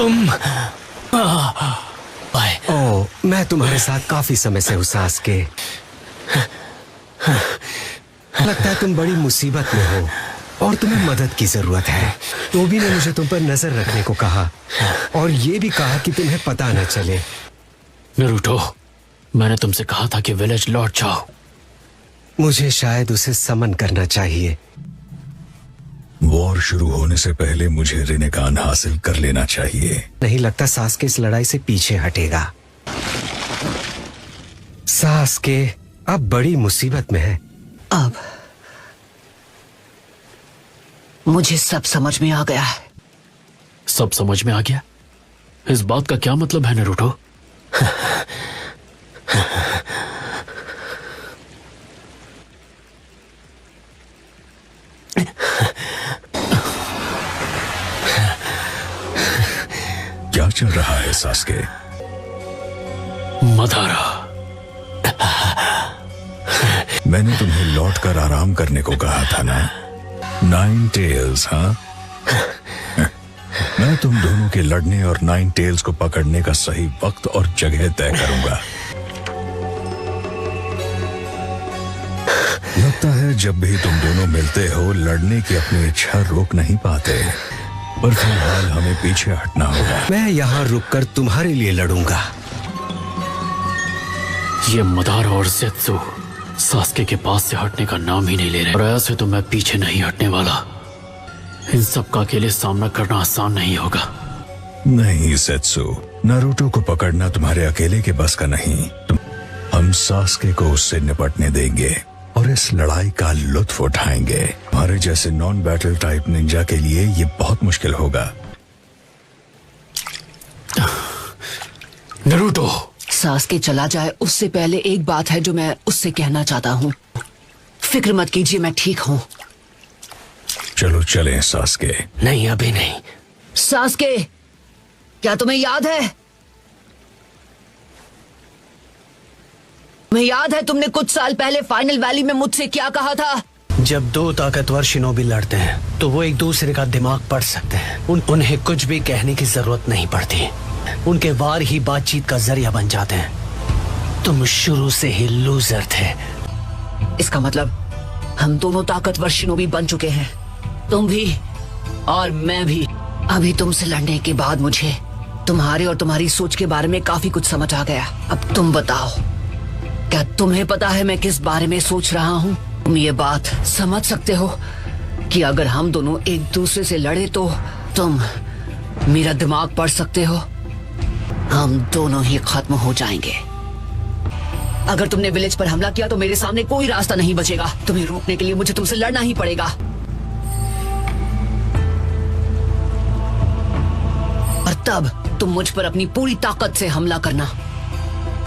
तुम ओह, मैं तुम्हारे साथ काफी समय से हूँ सास्के। लगता है तुम बड़ी मुसीबत में हो और तुम्हें मदद की जरूरत है। टोबी ने मुझे तुम पर नजर रखने को कहा और ये भी कहा कि तुम्हें पता न चले। नारुतो, मैंने तुमसे कहा था कि विलेज लौट जाओ। मुझे शायद उसे समन करना चाहिए। वॉर शुरू होने से पहले मुझे रिनेकान हासिल कर लेना चाहिए। नहीं लगता सास्के इस लड़ाई से पीछे हटेगा। सास्के अब बड़ी मुसीबत में है। अब मुझे सब समझ में आ गया है। सब समझ में आ गया? इस बात का क्या मतलब है नारुतो? क्या चल रहा है सास्के? मदारा, मैंने तुम्हें लौटकर आराम करने को कहा था ना। 9 टेल्स, हाँ? मैं तुम दोनों के लड़ने और 9 टेल्स को पकड़ने का सही वक्त और जगह तय करूंगा। लगता है जब भी तुम दोनों मिलते हो लड़ने की अपनी इच्छा रोक नहीं पाते, पर फिलहाल हमें पीछे हटना होगा। मैं यहाँ रुककर तुम्हारे लिए लड़ूंगा। ये मदारा और ज़ेत्सु सास्के के पास से हटने का नाम ही नहीं ले रहे, और ऐसे तो मैं पीछे नहीं हटने वाला। इन सब का अकेले सामना करना आसान नहीं होगा। नहीं ज़ेत्सु, नारुतो को पकड़ना तुम्हारे अकेले के बस का नहीं। हम सास्के को उससे निपटने देंगे और इस लड़ाई का लुत्फ उठाएंगे। हमारे जैसे नॉन बैटल टाइप निंजा के लिए ये बहुत मुश्किल होगा। नारुतो, सास्के चला जाए उससे पहले एक बात है जो मैं उससे कहना चाहता हूँ। फिक्र मत कीजिए, मैं ठीक हूँ। चलो चलें सास्के। नहीं अभी नहीं। सास्के, क्या तुम्हें याद है? तुम्हें याद है तुमने कुछ साल पहले फाइनल वैली में मुझसे क्या कहा था? जब दो ताकतवर शिनोबी लड़ते हैं तो वो एक दूसरे का दिमाग पढ़ सकते हैं। उन्हें कुछ भी कहने की जरूरत नहीं पड़ती। उनके वार ही बातचीत का जरिया बन जाते हैं। तुम शुरू से ही लूजर थे। इसका मतलब हम दोनों ताकतवर शिनोबी बन चुके हैं, तुम भी और मैं भी। अभी तुमसे लड़ने के बाद मुझे तुम्हारे और तुम्हारी सोच के बारे में काफी कुछ समझ आ गया। अब तुम बताओ, क्या तुम्हें पता है मैं किस बारे में सोच रहा हूँ? तुम ये बात समझ सकते हो कि अगर हम दोनों एक दूसरे से लड़े तो तुम मेरा दिमाग पढ़ सकते हो। हम दोनों ही खत्म हो जाएंगे। अगर तुमने विलेज पर हमला किया तो मेरे सामने कोई रास्ता नहीं बचेगा। तुम्हें रोकने के लिए मुझे तुमसे लड़ना ही पड़ेगा। और तब तुम मुझ पर अपनी पूरी ताकत से हमला करना।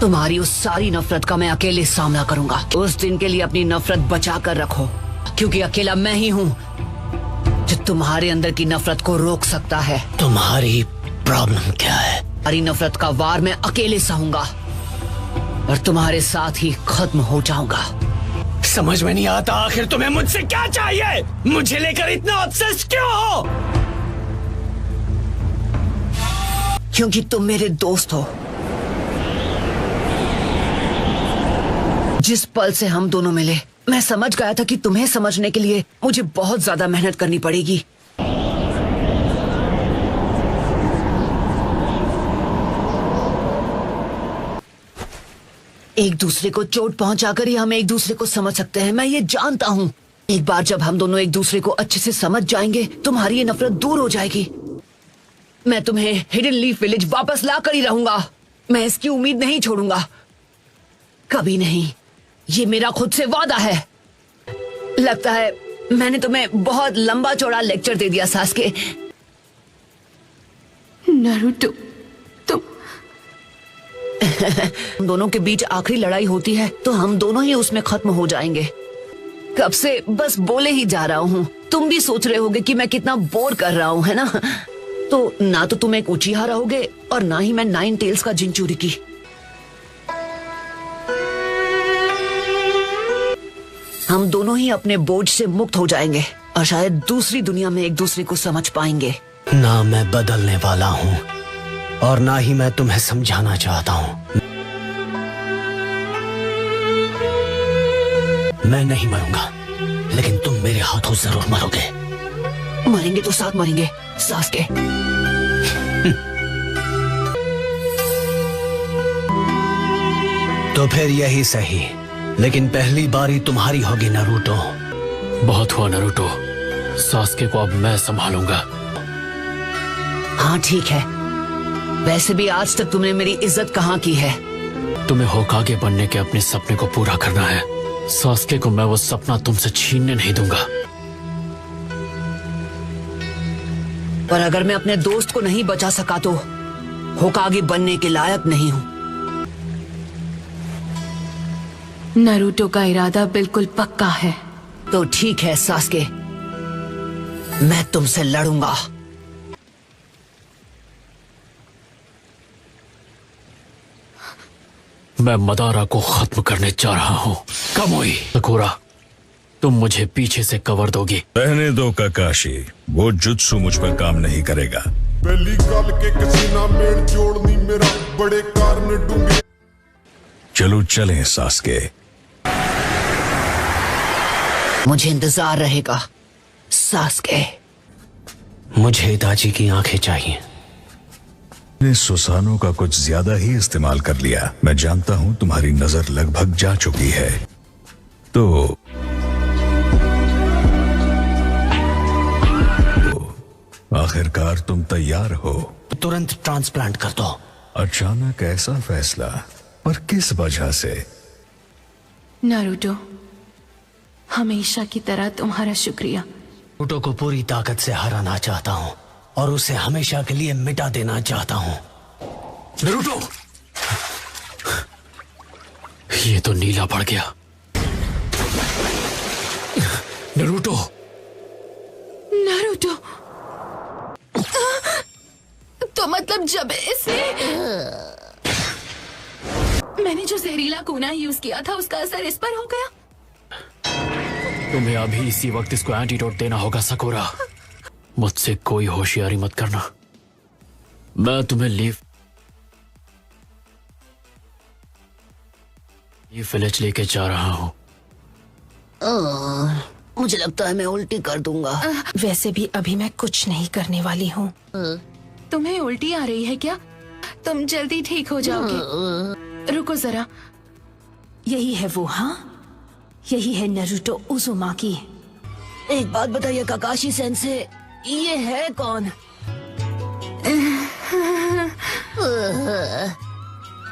तुम्हारी उस सारी नफरत का मैं अकेले सामना करूंगा। उस दिन के लिए अपनी नफरत बचा कर रखो, क्योंकि अकेला मैं ही हूँ जो तुम्हारे अंदर की नफरत को रोक सकता है। तुम्हारी प्रॉब्लम क्या है? तुम्हारी नफरत का वार मैं अकेले सहूंगा और तुम्हारे साथ ही खत्म हो जाऊंगा। समझ में नहीं आता आखिर तुम्हें मुझसे क्या चाहिए? मुझे लेकर इतना ऑब्सेस्ड क्यों हो? क्योंकि तुम मेरे दोस्त हो। जिस पल से हम दोनों मिले मैं समझ गया था कि तुम्हें समझने के लिए मुझे बहुत ज्यादा मेहनत करनी पड़ेगी। एक दूसरे को चोट पहुंचाकर ही हम एक दूसरे को समझ सकते हैं, मैं ये जानता हूँ। एक बार जब हम दोनों एक दूसरे को अच्छे से समझ जाएंगे तुम्हारी ये नफरत दूर हो जाएगी। मैं तुम्हें हिडन लीफ विलेज वापस ला कर ही रहूंगा। मैं इसकी उम्मीद नहीं छोड़ूंगा, कभी नहीं। ये मेरा खुद से वादा है। लगता है मैंने तुम्हें बहुत लंबा चौड़ा लेक्चर दे दिया सास्के। नारुतो, तुम हम दोनों के बीच आखिरी लड़ाई होती है तो हम दोनों ही उसमें खत्म हो जाएंगे। कब से बस बोले ही जा रहा हूँ। तुम भी सोच रहे होगे कि मैं कितना बोर कर रहा हूँ, है ना? तो ना तो तुम एक उचिहा रहोगे और ना ही मैं 9 टेल्स का जिंचुरिकी। हम दोनों ही अपने बोझ से मुक्त हो जाएंगे और शायद दूसरी दुनिया में एक दूसरे को समझ पाएंगे। ना मैं बदलने वाला हूँ और ना ही मैं तुम्हें समझाना चाहता हूं। मैं नहीं मरूंगा, लेकिन तुम मेरे हाथों जरूर मरोगे। मरेंगे तो साथ मरेंगे सास्के। तो फिर यही सही, लेकिन पहली बारी तुम्हारी होगी नारुतो। बहुत हुआ नारुतो, सास्के को अब मैं संभालूंगा। हाँ ठीक है, वैसे भी आज तक तुमने मेरी इज्जत कहाँ की है। तुम्हें होकागे बनने के अपने सपने को पूरा करना है। सास्के को मैं वो सपना तुमसे छीनने नहीं दूंगा। पर अगर मैं अपने दोस्त को नहीं बचा सका तो होकागे बनने के लायक नहीं हूँ। नारुतो का इरादा बिल्कुल पक्का है। तो ठीक है सास्के, मैं तुमसे लड़ूंगा। मैं मदारा को खत्म करने जा रहा हूँ। कामोई, सकुरा, तुम मुझे पीछे से कवर दोगी। रहने दो काकाशी, वो जुत्सु मुझ पर काम नहीं करेगा। पहली गल के कसीना मेल जोड़नी मेरा बड़े कारण डूंगे। चलो चलें सास्के। मुझे इंतजार रहेगा सास्के। मुझे इताची की आंखें चाहिए। ने सुसानो का कुछ ज्यादा ही इस्तेमाल कर लिया। मैं जानता हूं तुम्हारी नजर लगभग जा चुकी है। तो आखिरकार तुम तैयार हो। तुरंत ट्रांसप्लांट कर दो। अचानक ऐसा फैसला, पर किस वजह से? नारुतो, हमेशा की तरह तुम्हारा शुक्रिया। नारुतो को पूरी ताकत से हराना चाहता हूँ और उसे हमेशा के लिए मिटा देना चाहता हूँ। नारुतो, ये तो नीला पड़ गया। नारुतो, नारुतो, तो मतलब जब इसने मैंने जो जहरीला कूना यूज किया था उसका असर इस पर हो गया। तुम्हें अभी इसी वक्त इसको एंटीडोट देना होगा सकुरा। मुझसे कोई होशियारी मत करना। मैं तुम्हें लीफ विलेज लेके जा रहा हूँ। मुझे लगता है मैं उल्टी कर दूंगा। वैसे भी अभी मैं कुछ नहीं करने वाली हूँ। तुम्हें उल्टी आ रही है क्या? तुम जल्दी ठीक हो जाओगे। रुको जरा, यही है वो। हाँ, यही है नारुतो उज़ुमाकी। एक बात बताइए काकाशी सेंसे, ये है कौन?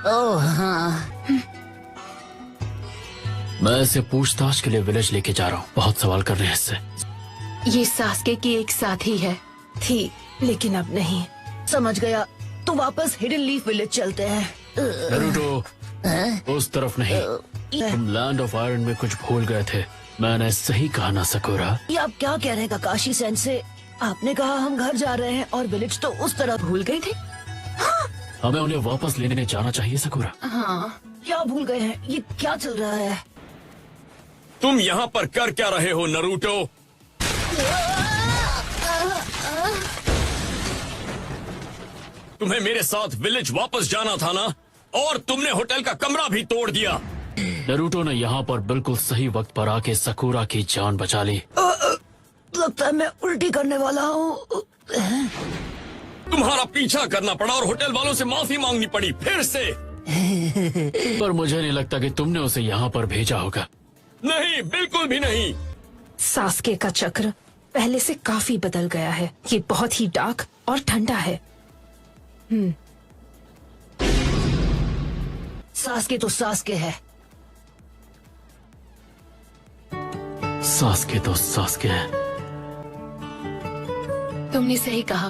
ओह हाँ, मैं इसे पूछताछ के लिए विलेज लेके जा रहा हूँ। बहुत सवाल कर रहे हैं इससे। ये सास्के की एक साथी है। थी, लेकिन अब नहीं। समझ गया। तो वापस हिडन लीफ विलेज चलते हैं। नारुतो, उस तरफ नहीं। तुम लैंड ऑफ आयरन में कुछ भूल गए थे। मैंने सही कहा ना सकुरा? ये आप क्या कह रहे हैं काकाशी सेंसे? आपने कहा हम घर जा रहे हैं और विलेज तो उस तरफ। भूल गए थे? हमें उन्हें वापस लेने जाना चाहिए सकुरा। हाँ, क्या भूल गए हैं? ये क्या चल रहा है? तुम यहाँ पर कर क्या रहे हो नारुतो? तुम्हें मेरे साथ विलेज वापस जाना था ना, और तुमने होटल का कमरा भी तोड़ दिया। नारुतो ने यहाँ पर बिल्कुल सही वक्त पर आके सकुरा की जान बचा ली। लगता है मैं उल्टी करने वाला हूँ। तुम्हारा पीछा करना पड़ा और होटल वालों से माफी मांगनी पड़ी फिर से। पर मुझे नहीं लगता कि तुमने उसे यहाँ पर भेजा होगा। नहीं, बिल्कुल भी नहीं। सास्के का चक्र पहले से काफी बदल गया है। ये बहुत ही डार्क और ठंडा है। सास्के तो सास्के है। सास्के तो सास्के है। तुमने सही कहा।